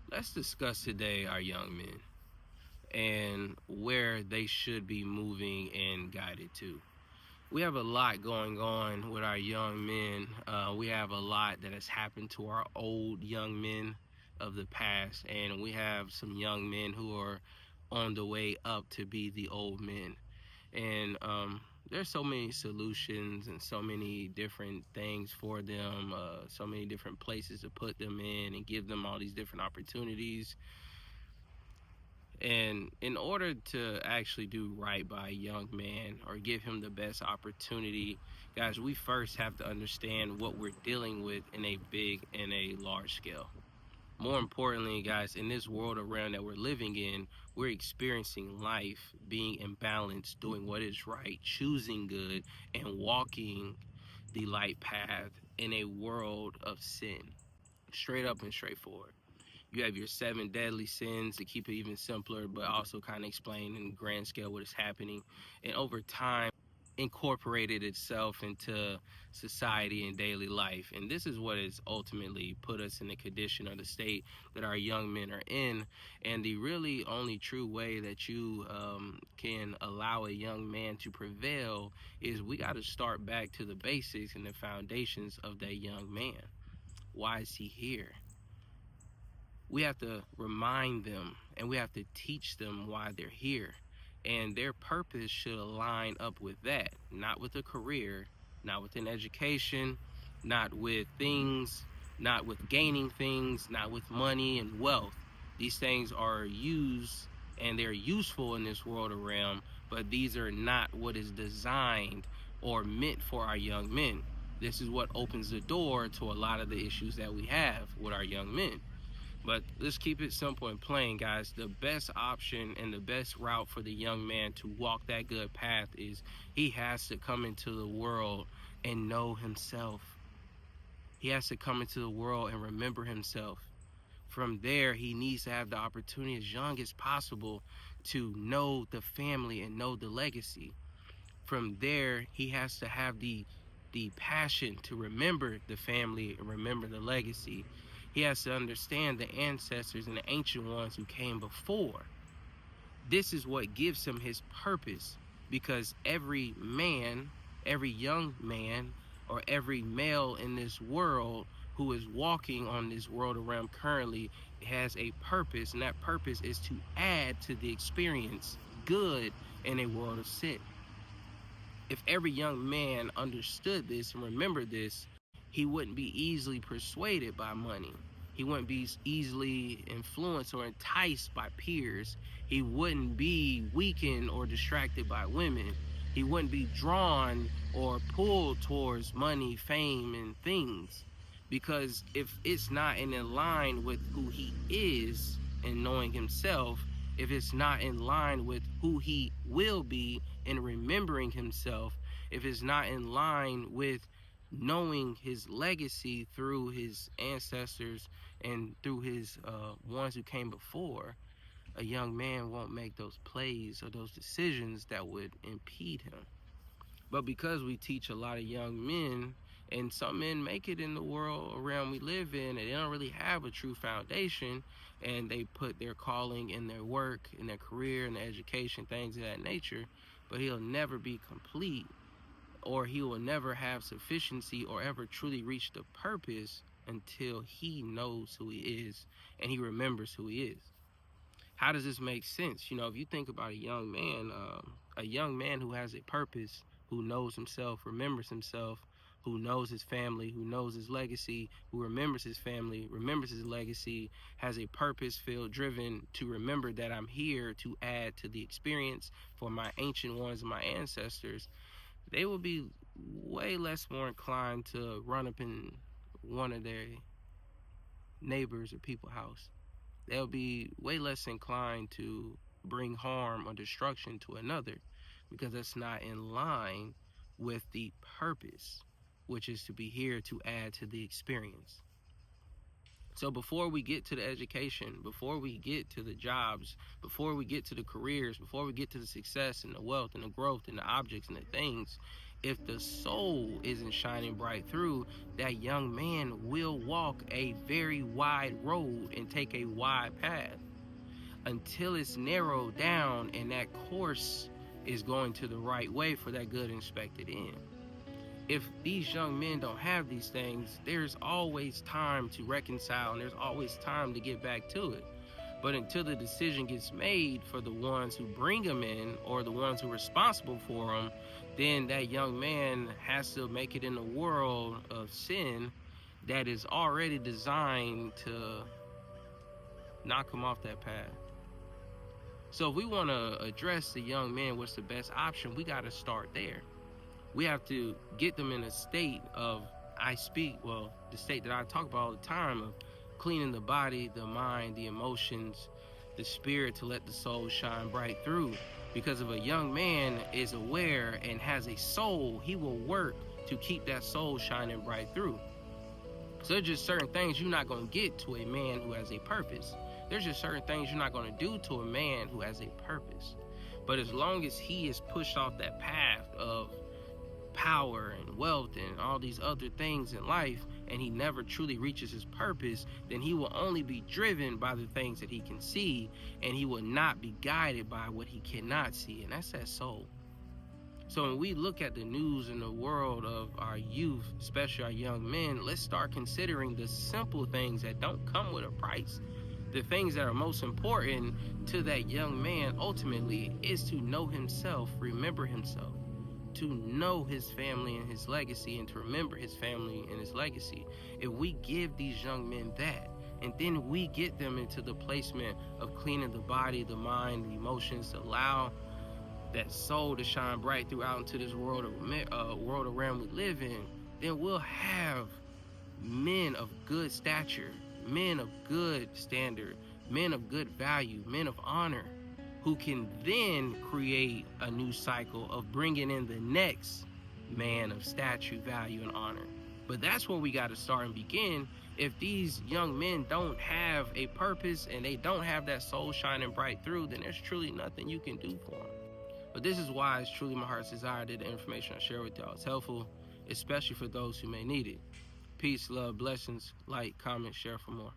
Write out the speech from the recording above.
Let's discuss today our young men and where they should be moving and guided to. We have a lot going on with our young men. We have a lot that has happened to our old young men of the past, and we have some young men who are on the way up to be the old men. And there's so many solutions and so many different things for them, so many different places to put them in and give them all these different opportunities. And in order to actually do right by a young man or give him the best opportunity, guys, we first have to understand what we're dealing with in a big and a large scale. More importantly, guys, in this world around that we're living in, we're experiencing life being in balance, doing what is right, choosing good, and walking the light path in a world of sin. Straight up and straightforward. You have your seven deadly sins to keep it even simpler, but also kind of explain in grand scale what is happening. And over time, incorporated itself into society and daily life. And this is what has ultimately put us in the condition or the state that our young men are in. And the really only true way that you can allow a young man to prevail is we got to start back to the basics and the foundations of that young man. Why is he here? We have to remind them and we have to teach them why they're here. And their purpose should align up with that, not with a career, not with an education, not with things, not with gaining things, not with money and wealth. These things are used and they're useful in this world realm, but these are not what is designed or meant for our young men. This is what opens the door to a lot of the issues that we have with our young men. But let's keep it simple and plain, guys. The best option and the best route for the young man to walk that good path is he has to come into the world and know himself. He has to come into the world and remember himself. From there, he needs to have the opportunity as young as possible to know the family and know the legacy. From there, he has to have the passion to remember the family and remember the legacy. He has to understand the ancestors and the ancient ones who came before. This is what gives him his purpose, because every man, every young man, or every male in this world who is walking on this world around currently has a purpose, and that purpose is to add to the experience good in a world of sin. If every young man understood this and remembered this, he wouldn't be easily persuaded by money. He wouldn't be easily influenced or enticed by peers. He wouldn't be weakened or distracted by women. He wouldn't be drawn or pulled towards money, fame, and things. Because if it's not in line with who he is and knowing himself, if it's not in line with who he will be and remembering himself, if it's not in line with knowing his legacy through his ancestors and through his ones who came before, a young man won't make those plays or those decisions that would impede him. But because we teach a lot of young men, and some men make it in the world around we live in, and they don't really have a true foundation, and they put their calling in their work, in their career, in their education, things of that nature, but he'll never be complete, or he will never have sufficiency or ever truly reach the purpose until he knows who he is and he remembers who he is. How does this make sense? If you think about a young man who has a purpose, who knows himself, remembers himself, who knows his family, who knows his legacy, who remembers his family, remembers his legacy, has a purpose filled driven to remember that I'm here to add to the experience for my ancient ones and my ancestors, they will be way less more inclined to run up in one of their neighbors or people's house. They'll be way less inclined to bring harm or destruction to another, because that's not in line with the purpose, which is to be here to add to the experience. So before we get to the education, before we get to the jobs, before we get to the careers, before we get to the success and the wealth and the growth and the objects and the things, If the soul isn't shining bright through, that young man will walk a very wide road and take a wide path until it's narrowed down and that course is going to the right way for that good inspected end. If these young men don't have these things, there's always time to reconcile and there's always time to get back to it. But until the decision gets made for the ones who bring them in or the ones who are responsible for them, then that young man has to make it in a world of sin that is already designed to knock him off that path. So if we want to address the young man, what's the best option, we got to start there. We have to get them in a state of, the state that I talk about all the time, of cleaning the body, the mind, the emotions, the spirit, to let the soul shine bright through. Because if a young man is aware and has a soul, he will work to keep that soul shining bright through. So there's just certain things you're not going to get to a man who has a purpose. There's just certain things you're not going to do to a man who has a purpose. But as long as he is pushed off that path of power and wealth and all these other things in life, and he never truly reaches his purpose, then he will only be driven by the things that he can see, and he will not be guided by what he cannot see, and that's that soul. So when we look at the news in the world of our youth, especially our young men, let's start considering the simple things that don't come with a price. The things that are most important to that young man ultimately is to know himself, remember himself, to know his family and his legacy, and to remember his family and his legacy. If we give these young men that, and then we get them into the placement of cleaning the body, the mind, the emotions, to allow that soul to shine bright throughout into this world around we live in, then we'll have men of good stature, men of good standard, men of good value, men of honor, who can then create a new cycle of bringing in the next man of stature, value, and honor. But that's where we got to start and begin. If these young men don't have a purpose and they don't have that soul shining bright through, then there's truly nothing you can do for them. But this is why it's truly my heart's desire that the information I share with y'all is helpful, especially for those who may need it. Peace, love, blessings. Like, comment, share for more.